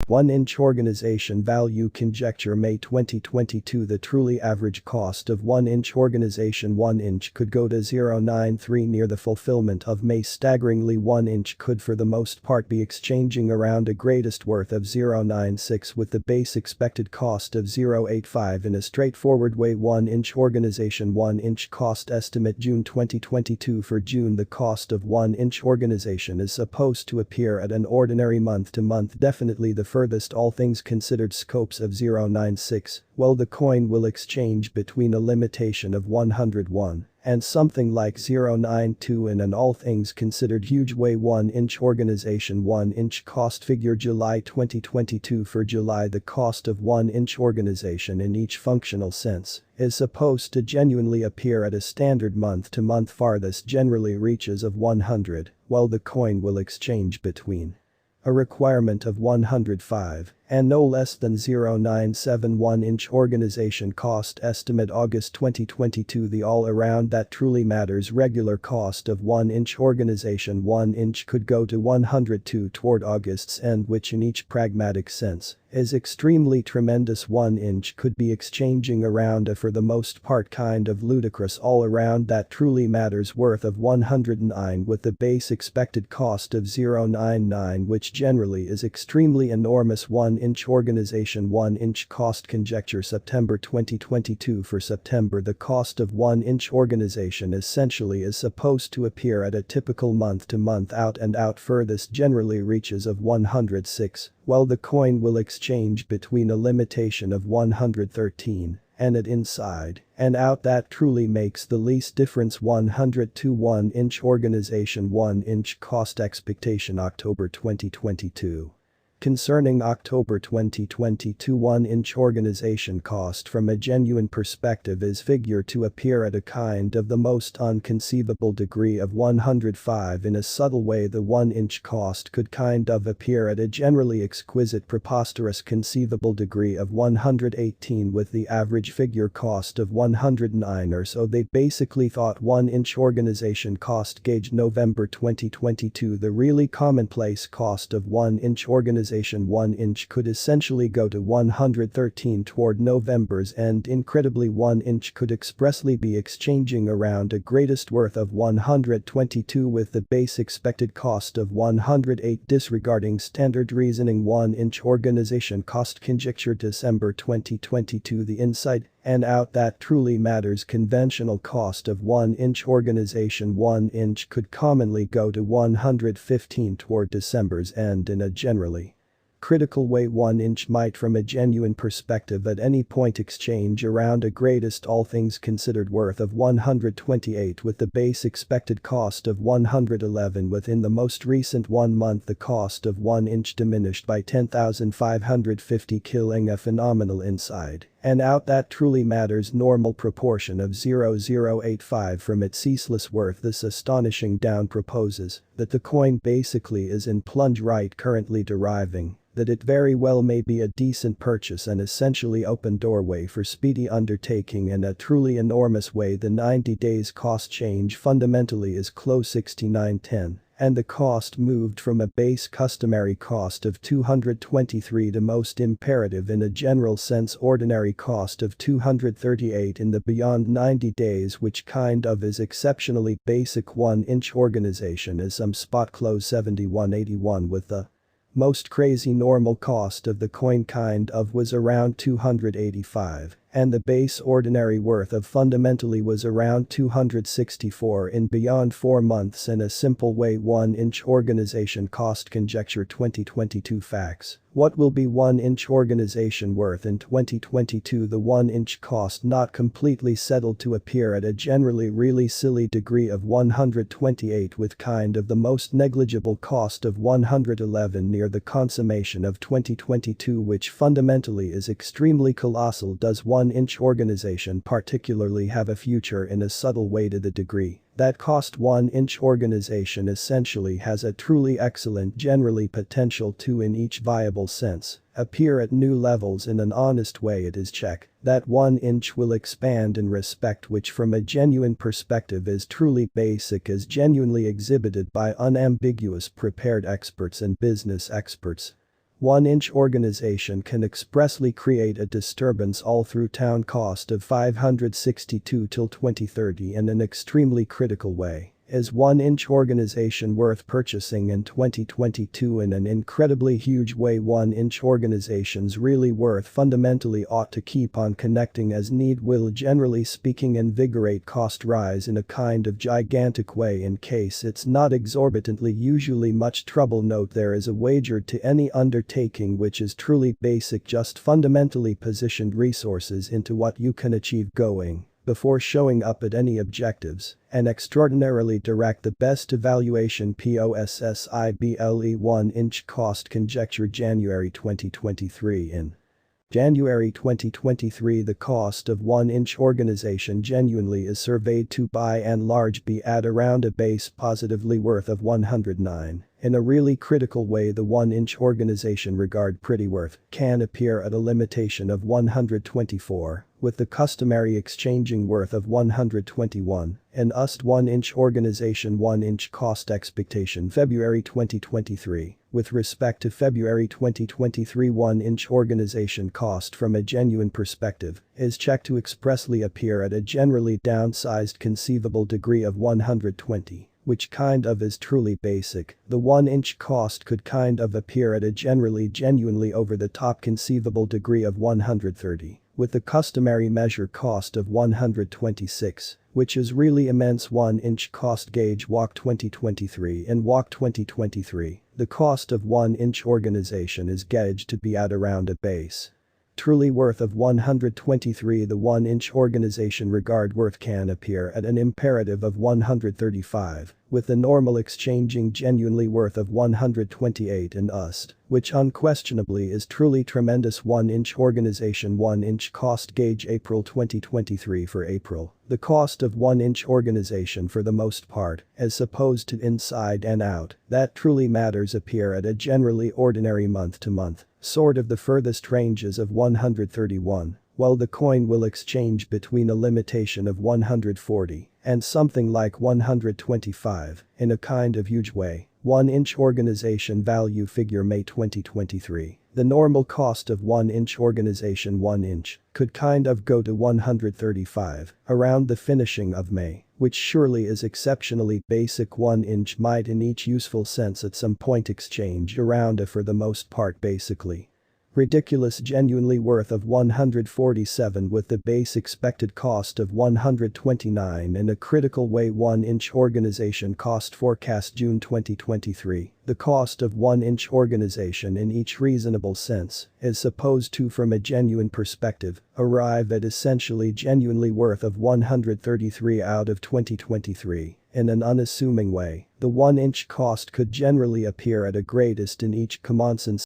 1-inch organization value conjecture May 2022. The truly average cost of 1-inch organization 1 inch could go to 0.93 near the fulfillment of May. Staggeringly 1 inch could for the most part be exchanging around a greatest worth of 0.96 with the base expected cost of 0.85 in a straightforward way. 1-inch organization 1 inch cost estimate June 2022. For June the cost of 1-inch organization is supposed to appear at an ordinary month-to-month definitely the furthest all things considered scopes of 0.96, well the coin will exchange between a limitation of 101 and something like 0.92 in an all things considered huge way. 1-inch organization 1-inch cost figure July 2022. For July the cost of 1-inch organization in each functional sense is supposed to genuinely appear at a standard month-to-month farthest generally reaches of 100, while the coin will exchange between a requirement of 105 and no less than 0.97. Inch organization cost estimate August 2022. The all-around that truly matters regular cost of 1-inch organization 1 inch could go to 102 toward August's end, which in each pragmatic sense is extremely tremendous. 1 inch could be exchanging around a for the most part kind of ludicrous all-around that truly matters worth of 109 with the base expected cost of 0.99, which generally is extremely enormous. 1-inch organization 1-inch cost conjecture September 2022. For September the cost of 1-inch organization essentially is supposed to appear at a typical month-to-month out and out furthest generally reaches of 106, while the coin will exchange between a limitation of 113 and at inside and out that truly makes the least difference. 102 1-inch organization 1-inch cost expectation October 2022. Concerning October 2022 1-inch organization cost from a genuine perspective is figured to appear at a kind of the most unconceivable degree of 105 in a subtle way. The 1-inch cost could kind of appear at a generally exquisite preposterous conceivable degree of 118 with the average figure cost of 109 or so. They basically thought 1-inch organization cost gauged November 2022. The really commonplace cost of 1-inch organization 1 inch could essentially go to 113 toward November's end. Incredibly 1 inch could expressly be exchanging around a greatest worth of 122 with the base expected cost of 108. Disregarding standard reasoning 1-inch organization cost conjecture December 2022. The inside and out that truly matters conventional cost of 1-inch organization 1 inch could commonly go to 115 toward December's end in a generally critical way. 1 inch might from a genuine perspective at any point exchange around a greatest all things considered worth of 128 with the base expected cost of 111. Within the most recent 1 month the cost of 1 inch diminished by 10,550, killing a phenomenal inside and out that truly matters normal proportion of 0.085 from its ceaseless worth. This astonishing down proposes that the coin basically is in plunge right currently deriving that it very well may be a decent purchase and essentially open doorway for speedy undertaking in a truly enormous way. The 90 days cost change fundamentally is close 69.10 and the cost moved from a base customary cost of 223 to most imperative in a general sense ordinary cost of 238 in the beyond 90 days, which kind of is exceptionally basic. 1-inch organization is some spot close 71.81 with the most crazy normal cost of the coin kind of was around 285 and the base ordinary worth of fundamentally was around 264 in beyond 4 months in a simple way. 1-inch organization cost conjecture 2022 facts. What will be 1-inch organization worth in 2022? The 1-inch cost not completely settled to appear at a generally really silly degree of 128 with kind of the most negligible cost of 111 near the consummation of 2022, which fundamentally is extremely colossal. Does 1-inch organization particularly have a future in a subtle way to the degree that cost 1-inch organization essentially has a truly excellent generally potential to in each viable sense appear at new levels in an honest way? It is check that 1-inch will expand in respect which from a genuine perspective is truly basic as genuinely exhibited by unambiguous prepared experts and business experts. 1-inch organization can expressly create a disturbance all through town cost of 562 till 2030 in an extremely critical way. Is 1-inch organization worth purchasing in 2022 in an incredibly huge way? 1-inch organizations really worth fundamentally ought to keep on connecting as need will generally speaking invigorate cost rise in a kind of gigantic way in case it's not exorbitantly usually much trouble. Note there is a wager to any undertaking which is truly basic just fundamentally positioned resources into what you can achieve going. Before showing up at any objectives, and extraordinarily direct the best evaluation possible 1-inch cost conjecture January 2023 In January 2023 the cost of 1-inch organization genuinely is surveyed to by and large be at around a base positively worth of 109. In a really critical way the 1-inch organization regard pretty worth can appear at a limitation of 124, with the customary exchanging worth of 121, an UST 1-inch organization 1-inch cost expectation February 2023. With respect to February 2023 1-inch organization cost from a genuine perspective is checked to expressly appear at a generally downsized conceivable degree of 120. Which kind of is truly basic. The 1-inch cost could kind of appear at a genuinely over the top conceivable degree of 130, with the customary measure cost of 126, which is really immense. 1-inch cost gauge Walk 2023 In Walk 2023, the cost of 1-inch organization is gauged to be at around a base truly worth of 123. The 1-inch organization regard worth can appear at an imperative of 135, with the normal exchanging genuinely worth of 128 in UST, which unquestionably is truly tremendous. 1-inch organization 1-inch cost gauge April 2023 For April, the cost of 1-inch organization for the most part, as opposed to inside and out, that truly matters appear at a generally ordinary month to month. Sort of the furthest ranges of 131, while the coin will exchange between a limitation of 140 and something like 125 in a kind of huge way. 1-inch organization value figure May 2023. The normal cost of 1-inch organization 1-inch could kind of go to 135 around the finishing of May, which surely is exceptionally basic. 1-inch might in each useful sense at some point exchange around a for the most part basically ridiculous genuinely worth of 147 with the base expected cost of 129 in a critical way. 1-inch organization cost forecast June 2023. The cost of 1-inch organization in each reasonable sense is supposed to from a genuine perspective arrive at essentially genuinely worth of 133 out of 2023. In an unassuming way, the 1-inch cost could generally appear at a greatest in each common sense